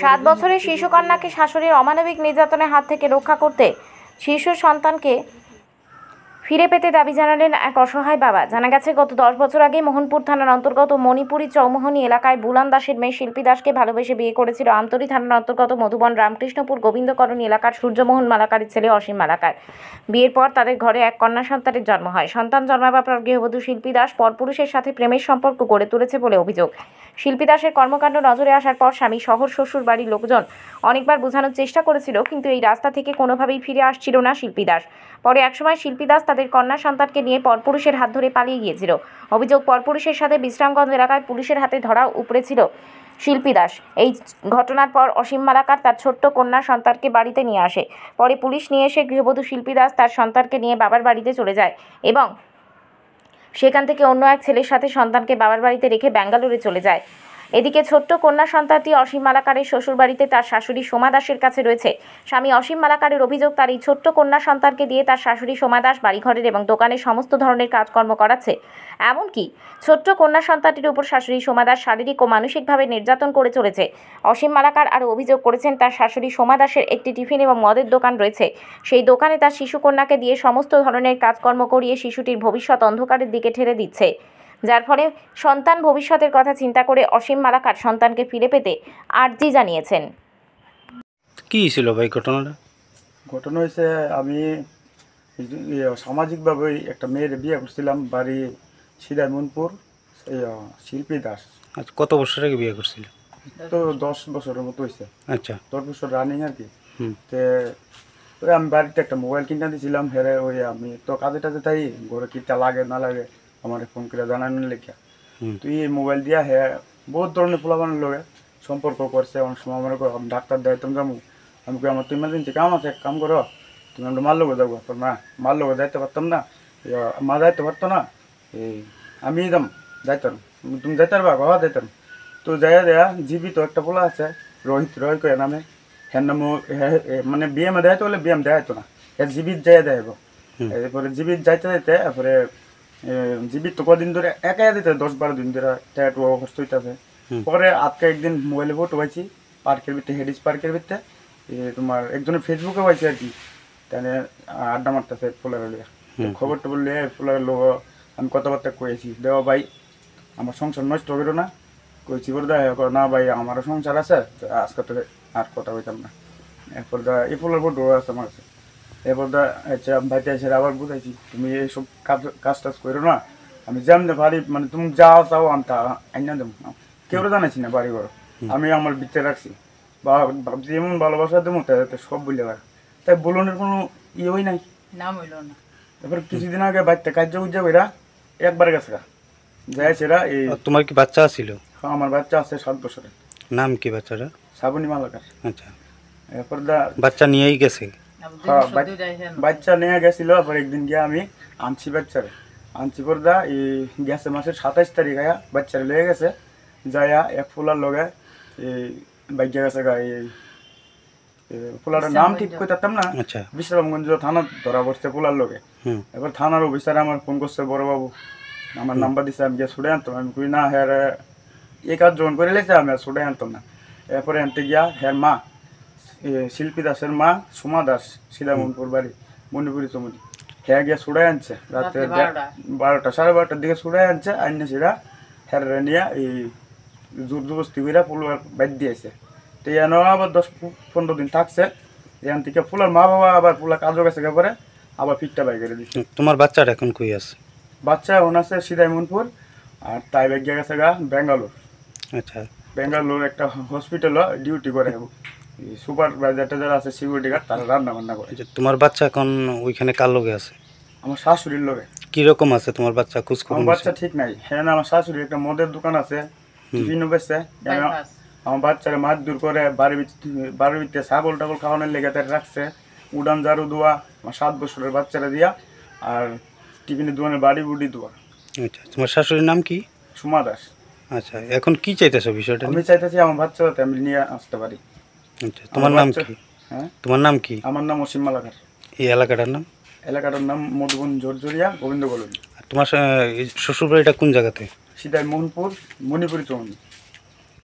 7 বছরের শিশুকন্যাকে শাশুড়ির অমানবিক নির্যাতনের হাত থেকে রক্ষা করতে শিশু সন্তানকে ফিরে পেতে দাবি জানালেন এক অসহায় বাবা। জানা গেছে, গত 10 বছর আগে মোহনপুর থানার অন্তর্গত মণিপুরি চৌমোহনী এলাকায় বুলান দাসের মেয়ে শিল্পী দাসকে ভালোবেসে বিয়ে করেছিল আমতলী থানার অন্তর্গত মধুবন রামকৃষ্ণপুর গোবিন্দকরণী এলাকার সূর্যমোহন মালাকারের ছেলে অসীম মালাকার। বিয়ের পর তাদের ঘরে এক কন্যা সন্তানের জন্ম হয়। সন্তান জন্মাবার পর গৃহবধূ শিল্পী দাস পরপুরুষের সাথে প্রেমের সম্পর্ক গড়ে তুলেছে বলে অভিযোগ। শিল্পী দাসের কর্মকাণ্ড নজরে আসার পর স্বামী শহর শ্বশুর বাড়ির লোকজন অনেকবার বোঝানোর চেষ্টা করেছিল, কিন্তু এই রাস্তা থেকে কোনোভাবেই ফিরে আসছিল না শিল্পী দাস। পরে একসময় শিল্পী দাস তাদের কন্যা সন্তানকে নিয়ে পরপুরুষের হাত ধরে পালিয়ে গিয়েছিল। অভিযোগ, পরপুরুষের সাথে বিশ্রামগঞ্জ এলাকায় পুলিশের হাতে ধরা উপড়েছিল শিল্পী দাস। এই ঘটনার পর অসীম মালাকার তার ছোট্ট কন্যা সন্তানকে বাড়িতে নিয়ে আসে। পরে পুলিশ নিয়ে এসে গৃহবধূ শিল্পী দাস তার সন্তানকে নিয়ে বাবার বাড়িতে চলে যায় এবং সেখান থেকে অন্য এক ছেলের সাথে সন্তানকে বাবার বাড়িতে রেখে ব্যাঙ্গালোরে চলে যায়। এদিকে ছোট্ট কন্যা সন্তানটি অসীম মালাকারের শ্বশুরবাড়িতে তার শাশুড়ি সোমা দাসের কাছে রয়েছে। স্বামী অসীম মালাকারের অভিযোগ, তার এই ছোট্ট কন্যা সন্তানকে দিয়ে তার শাশুড়ি সোমা দাস বাড়িঘরের এবং দোকানের সমস্ত ধরনের কাজকর্ম করাচ্ছে। এমনকি ছোট্ট কন্যা সন্তানটির উপর শাশুড়ি সোমা দাস শারীরিক ও মানসিকভাবে নির্যাতন করে চলেছে। অসীম মালাকার আরও অভিযোগ করেছেন, তার শাশুড়ি সোমা দাসের একটি টিফিন এবং মদের দোকান রয়েছে। সেই দোকানে তার শিশু কন্যাকে দিয়ে সমস্ত ধরনের কাজকর্ম করিয়ে শিশুটির ভবিষ্যৎ অন্ধকারের দিকে ঠেলে দিচ্ছে, যার ফলে সন্তান ভবিষ্যতের কথা চিন্তা করে অসীম মালাকার সন্তানকে ফিরে পেতে আর্জি জানিয়েছেন। কি ছিল ভাই ঘটনাটা? ঘটনা হয়েছে, আমি সামাজিকভাবে একটা মেয়ের বিয়ে করছিলাম, বাড়ি সিদাই মনপুর, শিল্পী দাস। আচ্ছা, কত বছর আগে বিয়ে করছিল? তো 10 বছরের মতো হয়েছে। আচ্ছা, 10 বছর রানিং আর কি। তে ওই আমি বাড়িতে একটা মোবাইল কিনে দিয়েছিলাম, হেরে ওই আমি তো কাজে টাজে তাই ঘরে কিটা লাগে না লাগে আমার ফোন করে জানানোর লেখা। তুই এই মোবাইল দিয়া হ্যাঁ বহুত ধরনের পোলাবানের লগে সম্পর্ক করছে। অনেক সময় মনে করো ডাক্তার দেয় তুমি যাবো, আমি কই আমার তো ইমার্জেন্সি কাম আছে, এক কাম করো তুমি আমরা মার লোক যাবো। না মার লোক যাইতে পারতাম না, মা যাইতে পারতো না, এই আমি যাম যাইতাম, তুমি যাইতে পারবা? বাবা যাইতাম। তো যাইয়া দেয়া জীবিত একটা পোলা আছে রোহিত, রয় কয়ে নামে, হ্যাঁ নাম মানে বিএমে দেয় তো বলে বিএম দেখাইতো না, হ্যাঁ জীবিত যাইয়া দেখাইব। এরপরে জীবিত যাইতে যাইতে তারপরে জীবিত তো কদিন ধরে একা দিতে 10-12 দিন ধরে ট্যাটু খরচ হইতেছে। পরে আজকে একদিন মোবাইলে ফটো পাইছি পার্কের ভিতরে, হেডিস পার্কের ভিতরে, তোমার একজনের ফেসবুকে পাইছি আর কি, তাহলে আড্ডা মারতেছে ফুলের লিয়া। খবরটা বললে ফুলের লোক আমি কথাবার্তা কয়েছি, দেওয়া ভাই আমার সংসার নষ্ট করো না, কইছি বলে দেয় না ভাই আমারও সংসার আছে, আজকে তো আর কথা হইতাম না। এরপর দা এই ফুলের ফটো আছে আমার কাছে। এরপর দা আচ্ছা ভাইটা এসে আবার বুঝাইছি তুমি এইসব কাজ টাজ করো না, আমি যেমন পারি মানে তুমি যাও চাও আমি তা আইনা দেবো, কেউ জানাইছি না বাড়ি ঘর, আমি আমার ভিতরে রাখছি বা ভাবছি এমন ভালোবাসা দেবো তাতে সব বলে পারে, তাই বলনের কোনো ইয়েই নাই, নাম হইল না। এবার কিছুদিন আগে বাড়িতে কার্য উজ্জা কইরা একবার গেছে যাই সেরা। এই তোমার কি বাচ্চা ছিল? আমার বাচ্চা আছে 7 বছরের। নাম কি বাচ্চাটা? শ্রাবণী মালাকার। আচ্ছা, এরপর দা বাচ্চা নিয়েই গেছে? বাচ্চা নিয়ে গেছিল, পর একদিন গিয়ে আমি আনছি বাচ্চারে, আনছি পর দা এই গেছে মাসের 27 তারিখ আয়া বাচ্চারে লেগে গেছে, যাইয়া এক ফুলার লগে এই বাইকে গেছে গা, এই ফুলারের নাম ঠিক করতাম না। আচ্ছা, বিশ্রামগঞ্জ থানা ধরা পড়ছে ফুলার লগে। এবার থানার অফিসারে আমার ফোন করছে, বড় বাবু আমার নাম্বার দিছে, আমি গিয়ে ছুটে আনতাম। আমি কই না হ্যাঁ এই কাজ জোন করে লেগেছে, আমি আর ছুটে আনতাম না। এরপরে আনতে গিয়া হ্যাঁ মা শিল্পী দাসের মা সোমা দাস, সিদামনপুর বাড়ি মণিপুরি চমুনি, হ্যাঁ গিয়া ছুড়াই আনছে রাত্রে 12টা 12:30টার দিকে ছুড়াই আনছে। আইনে সেরা হ্যাঁ নিয়ে এই জোর জবস্তি করে ফুলার বাইর দিয়েছে। তো এন আবার 10-15 দিন থাকছে, এখান থেকে ফুলার মা বাবা আবার ফুলা কাজও গেছে পরে আবার ফিটটা বাই করে দিচ্ছে। তোমার বাচ্চাটা এখন কই আছে? বাচ্চা এখন আছে সিদাইমনপুর, আর তাই বাইক গেছে গা ব্যাঙ্গালোর। আচ্ছা, ব্যাঙ্গালোর একটা হসপিটালও ডিউটি করে, সুপারভাইজারটা যারা আছে সিকিউরিটি গার্ড তারা রান্না বান্না করে। তোমার বাচ্চা এখন ওইখানে কার লগে আছে? আমার শাশুড়ির লগে। কিরকম আছে তোমার বাচ্চা? আমার বাচ্চা ঠিক নাই, হ্যাঁ না আমার শাশুড়ির একটা মদের দোকান আছে, টিফিনও বেচছে। আমার বাচ্চারা মাছ দূর করে বাড়ির ভিতরে ছাগল টাগল খাওয়ানোর লেগে তার রাখছে, উড়ান ঝাড়ু দোয়া আমার 7 বছরের বাচ্চারা দিয়া, আর টিফিনের দোকানে বাড়ি বুড়ি দোয়া। আচ্ছা, তোমার শাশুড়ির নাম কি? সোমা দাস। আচ্ছা, এখন কি চাইতেছো বিষয়টা? আমি চাইতেছি আমার বাচ্চা যাতে আমি নিয়ে আসতে পারি। আচ্ছা, তোমার নাম কি? হ্যাঁ, তোমার নাম কি? আমার নাম অসীম মালাকার। এই এলাকাটার নাম? এলাকাটার নাম মধুবন ঝরঝরিয়া গোবিন্দ কলোনি। তোমার শ্বশুরবাড়িটা কোন জায়গাতে? সিদাই মোহনপুর মণিপুরি চৌমনি।